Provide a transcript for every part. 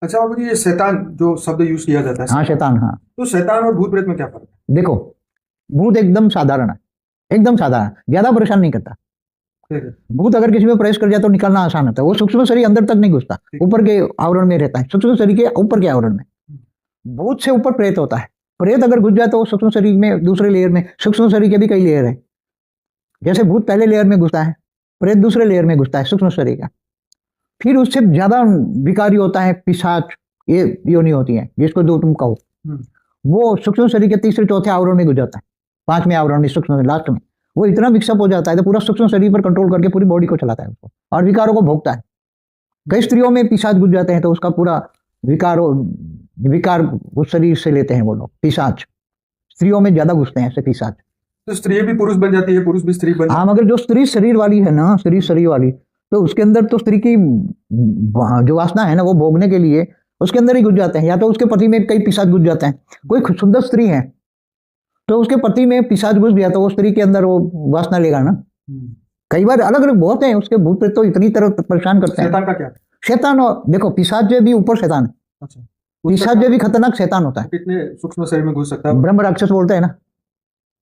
अच्छा बाबू जी, ये शैतान जो शब्द यूज किया जाता है, हाँ शैतान, हाँ। तो शैतान और भूत प्रेत में क्या फर्क है? देखो, भूत एकदम साधारण है, एकदम साधारण, ज्यादा परेशान नहीं करता। ठीक है। भूत अगर किसी में प्रवेश कर जाए तो निकलना आसान होता है। वो सूक्ष्म शरीर अंदर तक नहीं घुसता, ऊपर के आवरण में रहता है, सूक्ष्म शरीर के ऊपर के आवरण में। भूत से ऊपर प्रेत होता है। प्रेत अगर घुस जाए तो वो सूक्ष्म शरीर में दूसरे लेयर में, सूक्ष्म शरीर के भी कई लेयर है। जैसे भूत पहले लेयर में घुसता है, प्रेत दूसरे लेयर में घुसता है सूक्ष्म शरीर का। फिर उससे ज्यादा विकारी होता है पिशाच, ये योनि होती है जिसको जो तुम कहो, वो सूक्ष्म शरीर के तीसरे चौथे आवरण में घुस जाता है, पांचवें आवरण में, सूक्ष्म लास्ट में। वो इतना विकसित हो जाता है तो पूरा सूक्ष्म शरीर पर कंट्रोल करके पूरी बॉडी को चलाता है उसको, और विकारों को भोगता है। कई स्त्रियों में पिशाच घुस जाते हैं तो उसका पूरा विकार उस शरीर से लेते हैं वो लोग। पिशाच स्त्रियों में ज्यादा घुसते हैं ऐसे पिशाच। तो स्त्री भी पुरुष बन जाती है, पुरुष भी स्त्री बन जाती है। हाँ, मगर जो स्त्री शरीर वाली है ना, स्त्री शरीर वाली, तो उसके अंदर तो स्त्री की जो वासना है ना, वो भोगने के लिए उसके अंदर ही घुस जाते हैं। या तो उसके पति में कई पिशाच घुस जाते हैं। कोई सुंदर स्त्री है तो उसके पति में पिशाच घुस गया तो वो स्त्री के अंदर वो वासना लेगा ना। कई बार अलग अलग बहुत हैं उसके भूत प्रेत, तो इतनी तरह परेशान करते हैं। शैतान का क्या? शैतान, और देखो पिशाच जो भी ऊपर शैतान है। अच्छा, पिशाच जो भी खतरनाक शैतान होता है, कितने सूक्ष्म शरीर में घुस सकता है? ब्रह्म राक्षस बोलते हैं ना,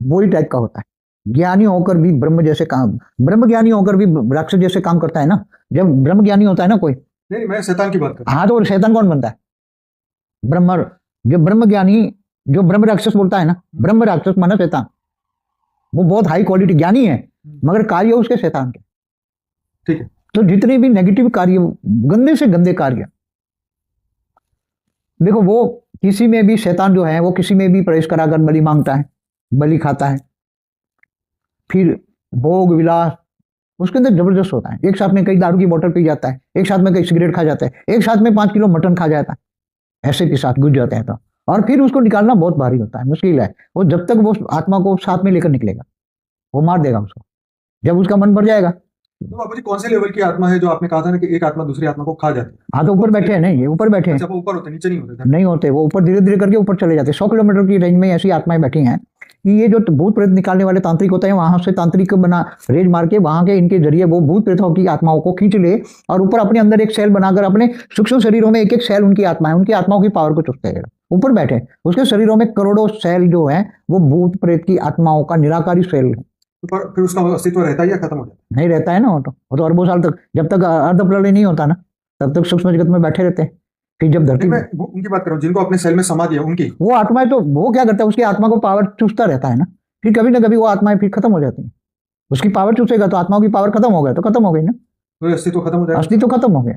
वही टाइप का होता है। ज्ञानी होकर भी ब्रह्म जैसे काम, ब्रह्म ज्ञानी होकर भी राक्षस जैसे काम करता है ना। जब ब्रह्म ज्ञानी होता है ना कोई, नहीं, मैं शैतान की बात कर रहा हूं। हाँ, तो शैतान कौन बनता है? ब्रह्म, जो ब्रह्म ज्ञानी, जो ब्रह्म राक्षस बोलता है ना, ब्रह्म राक्षस माना शैतान, वो बहुत हाई क्वालिटी ज्ञानी है मगर कार्य उसके शैतान के। ठीक है। तो जितने भी नेगेटिव कार्य, गंदे से गंदे कार्य, देखो वो किसी में भी शैतान जो है वो किसी में भी प्रवेश कराकर बलि मांगता है, बलि खाता है। फिर भोग विलास उसके अंदर जबरदस्त होता है। एक साथ में कई दारू की बोतल पी जाता है, एक साथ में कई सिगरेट खा जाता है, एक साथ में 5 किलो मटन खा जाता है, ऐसे के साथ घुस जाते हैं। तो और फिर उसको निकालना बहुत भारी होता है, मुश्किल है। वो जब तक वो आत्मा को साथ में लेकर निकलेगा, वो मार देगा उसको जब उसका मन भर जाएगा। तो बाबू जी, कौन से लेवल की आत्मा है जो आपने कहा था ना कि एक आत्मा दूसरी आत्मा को खा जाती है? हाँ, तो ऊपर बैठे हैं नहीं, ये ऊपर बैठे हैं। अच्छा, वो ऊपर होते, नीचे नहीं होते? नहीं होते, वो ऊपर धीरे धीरे करके ऊपर चले जाते हैं। 100 किलोमीटर की रेंज में ऐसी आत्माएं बैठी हैं कि ये जो भूत प्रेत निकालने वाले तांत्रिक होते हैं, वहां से तांत्रिक बना रेज मार के वहां के इनके जरिए वो भूत प्रेतों की आत्माओं को खींच ले और ऊपर अपने अंदर एक सेल बनाकर अपने सूक्ष्म शरीरों में एक एक सेल उनकी आत्मा है, उनकी आत्माओं की पावर को चुसते हैं। ऊपर बैठे उसके शरीरों में करोड़ों सेल जो है वो भूत प्रेत की आत्माओं का निराकारी सेल है। तो फिर उसका अस्तित्व रहता है या खत्म हो जाता है? नहीं रहता है ना, वो तो अरबों साल तक, जब तक अर्ध प्रलय नहीं होता ना तब तक सूक्ष्म जगत में बैठे रहते हैं। फिर जब धरती, मैं उनकी बात कर रहा हूँ जिनको अपने सेल में समा दिया, उनकी वो आत्माएं, तो वो क्या करता है, उसकी आत्मा को पावर चूसता रहता है ना। फिर कभी ना कभी वो आत्माएं फिर खत्म हो जाती हैं। उसकी पावर चूसेगा तो आत्माओं की पावर खत्म हो गया तो खत्म हो गई ना, तो अस्तित्व खत्म हो जाएगा। असली तो खत्म हो गया।